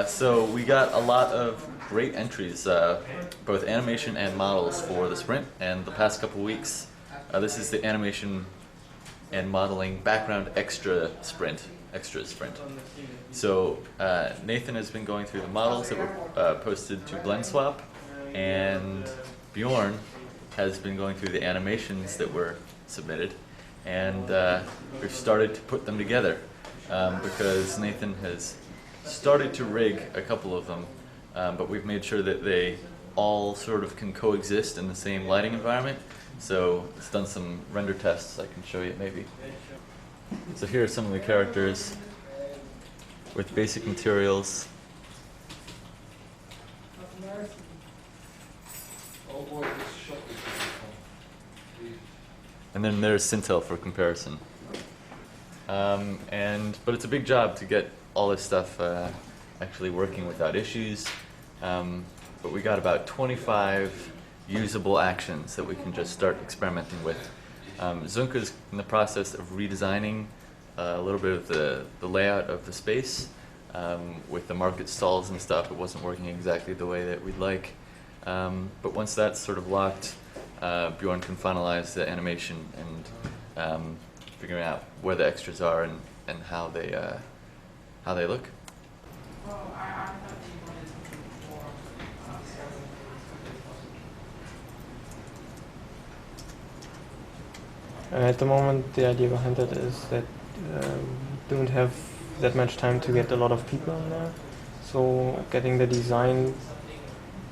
So we got a lot of great entries, both animation and models for the sprint, and the past couple weeks. This is the animation and modeling background extra sprint. So Nathan has been going through the models that were posted to BlendSwap, and Bjorn has been going through the animations that were submitted, and we've started to put them together because Nathan has started to rig a couple of them, but we've made sure that they all sort of can coexist in the same lighting environment. So it's done some render tests. I can show you maybe. So here are some of the characters with basic materials. And then there's Sintel for comparison. But it's a big job to get all this stuff actually working without issues. But we got about 25 usable actions that we can just start experimenting with. Zunka's in the process of redesigning a little bit of the layout of the space. With the market stalls and stuff, it wasn't working exactly the way that we'd like. But once that's sort of locked, Bjorn can finalize the animation and figuring out where the extras are and how they look. At the moment, the idea behind that is that we don't have that much time to get a lot of people in there. So getting the design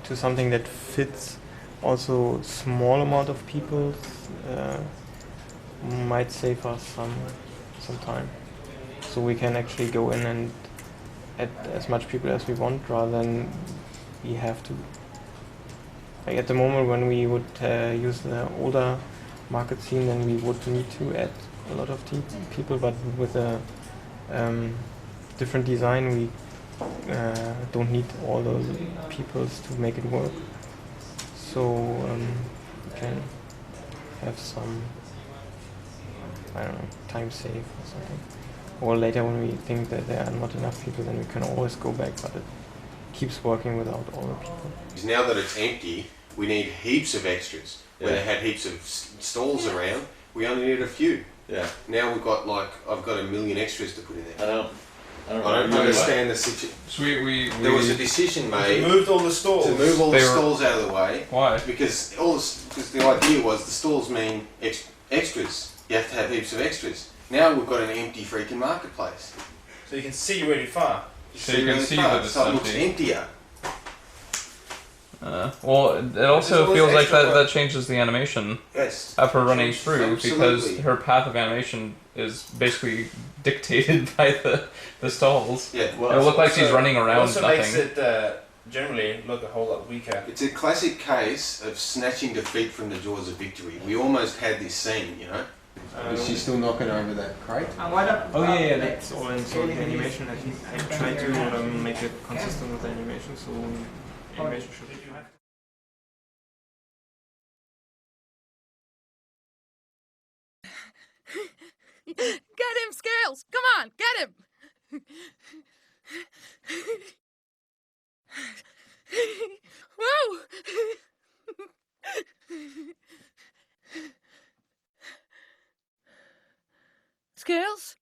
to something that fits also small amount of people might save us some time. So we can actually go in and add as much people as we want rather than we have to. Like at the moment when we would use the older market scene, then we would need to add a lot of people, but with a different design we don't need all those people to make it work. So we can have some, I don't know, time save or something. Or later when we think that there are not enough people, then we can always go back, but it keeps working without all the people. Now that it's empty, we need heaps of extras. Where they had heaps of stalls around, we only need a few. Yeah. Now we've got I've got a million extras to put in there. I don't understand the situation. So there was a decision made moved all the stalls. to move all the stalls out of the way. Why? Because the idea was the stalls mean extras. You have to have heaps of extras. Now we've got an empty freaking marketplace. So you can see really far. So you can see that it's so it looks empty. emptier. Well, it also feels like that changes the animation Yes. of her running through because Absolutely. her path of animation is basically dictated by the stalls. Yeah. Well, It looked like she's Also- running around also makes nothing. it generally look a whole lot weaker. It's a classic case of snatching defeat from the jaws of victory. We almost had this scene, you know. Is she still knocking over that crate? Oh yeah, that's all in so the animation. I think I try to make it consistent with the animation, so animation should. Get him, Scales! Come on, get him! Whoa! Scales?